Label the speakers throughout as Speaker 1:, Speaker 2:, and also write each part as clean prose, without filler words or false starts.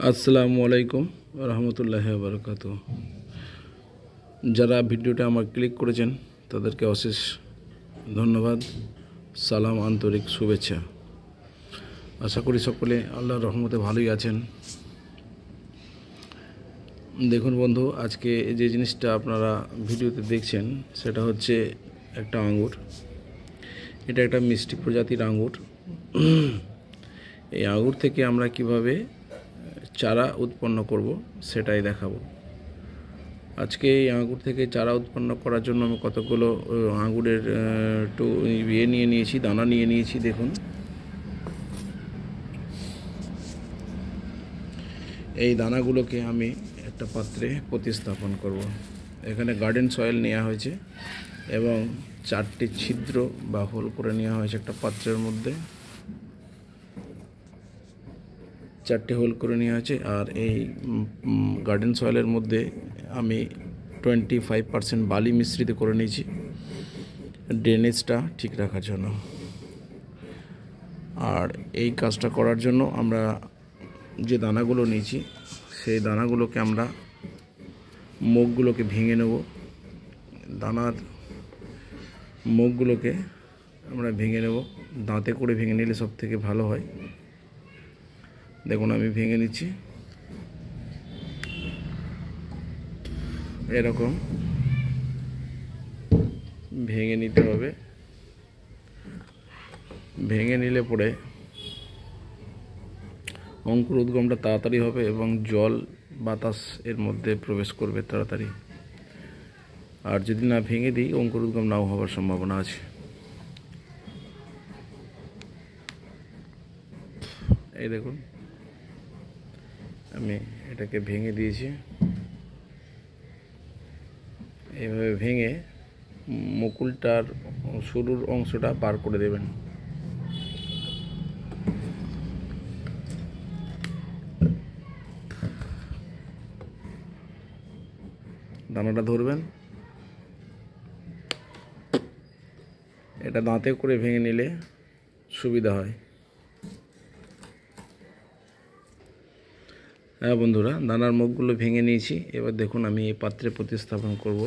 Speaker 1: আসসালামু আলাইকুম রহমতুল্লাহি ওয়া বারাকাতুহু। যারা ভিডিওটা আমার ক্লিক করেছেন তাদেরকে অশেষ ধন্যবাদ, সালাম, আন্তরিক শুভেচ্ছা। আশা করি সকলে আল্লাহর রহমতে ভালোই আছেন। দেখুন বন্ধু, আজকে যে জিনিসটা আপনারা ভিডিওতে দেখছেন সেটা হচ্ছে একটা আঙ্গুর। এটা একটা মিষ্টি প্রজাতির আঙ্গুর। এই আঙ্গুর থেকে আমরা কিভাবে চারা উৎপন্ন করব সেটাই দেখাবো। আজকে এই আঙ্গুর থেকে চারা উৎপন্ন করার জন্য আমি কতগুলো আঙ্গুরের একটু নিয়ে নিয়েছি, দানা নিয়ে নিয়েছি। দেখুন, এই দানাগুলোকে আমি একটা পাত্রে প্রতিস্থাপন করব। এখানে গার্ডেন সয়েল নেওয়া হয়েছে এবং 4টি ছিদ্র বা হোল করে নেওয়া হয়েছে একটা পাত্রের মধ্যে। 4টে হোল করে নেওয়া হয়েছে। আর এই গার্ডেন সয়েলের মধ্যে আমি 25% বালি মিশ্রিত করে নিয়েছি ড্রেনেজটা ঠিক রাখার জন্য। আর এই কাজটা করার জন্য আমরা যে দানাগুলো নিয়েছি সেই দানাগুলোকে আমরা মুখগুলোকে ভেঙে নেব। দানার মুখগুলোকে আমরা ভেঙে নেব, দাঁতে করে ভেঙে নিলে সব থেকে ভালো হয়। দেখুন, আমি ভেঙে নিচ্ছি। এরকম ভেঙে নিতে হবে। ভেঙে নিলে পরে অঙ্কুর উদ্গমটা তাড়াতাড়ি হবে এবং জল বাতাস এর মধ্যে প্রবেশ করবে তাড়াতাড়ি। আর যদি না ভেঙে দিই, অঙ্কুর উদ্গম নাও হওয়ার সম্ভাবনা আছে। এই দেখুন, আমি এটাকে ভেঙে দিয়েছি। এইভাবে ভেঙে মুকুলটার শুরুর অংশটা বার করে দেবেন। দানাটা ধরবেন, এটা দাঁতে করে ভেঙে নিলে সুবিধা হয়। হ্যাঁ বন্ধুরা, দানার মুখগুলো ভেঙে নিয়েছি। এবার দেখুন, আমি এই পাত্রে প্রতিস্থাপন করব।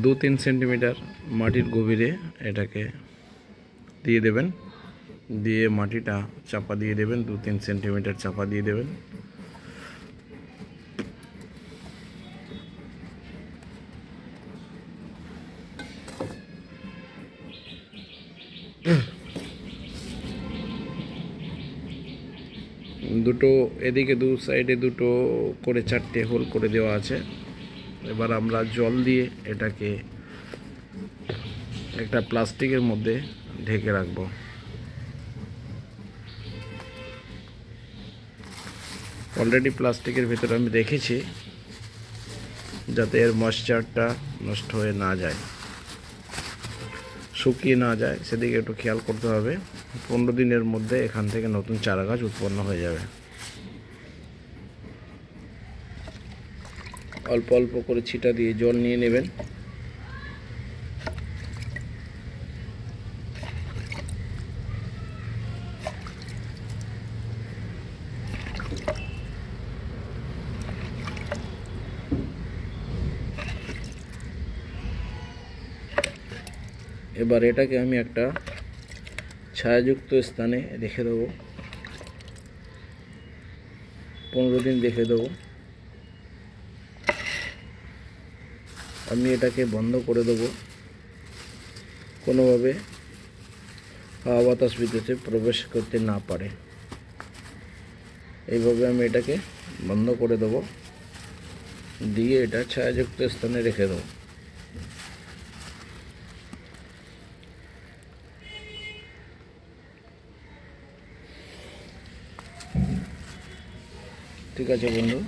Speaker 1: দু 3 সেন্টিমিটার মাটির গভীরে এটাকে দিয়ে দেবেন। দিয়ে মাটিটা চাপা দিয়ে দেবেন, 2-3 সেন্টিমিটার চাপা দিয়ে দেবেন। দুটো এদিকে, দু সাইডে দুটো করে 4টে হোল করে দেওয়া আছে। এবার আমরা জল দিয়ে এটাকে একটা প্লাস্টিকের মধ্যে ঢেকে রাখবো। অলরেডি প্লাস্টিকের ভেতরে আমি রেখেছি যাতে এর ময়েশ্চারটা নষ্ট হয়ে না যায়, শুকিয়ে না যায়, সেদিকে একটু খেয়াল করতে হবে। 15 দিনের মধ্যে এখান থেকে নতুন চারা গাছ উৎপন্ন হয়ে যাবে। অল্প অল্প করে ছিটা দিয়ে জল নিয়ে নেবেন। এবার এটাকে আমি একটা ছায়াযুক্ত স্থানে রেখে দেবো। 15 দিন রেখে দেবো। আমি এটাকে বন্ধ করে দেবো, কোনোভাবে হাওয়া বাতাস ভিতরে প্রবেশ করতে না পারে। এইভাবে আমি এটাকে বন্ধ করে দেবো। দিয়ে এটা ছায়াযুক্ত স্থানে রেখে দাও। ঠিক আছে বন্ধু,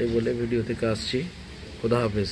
Speaker 1: এই বলে ভিডিও থেকে আসছি। খোদা হাফেজ।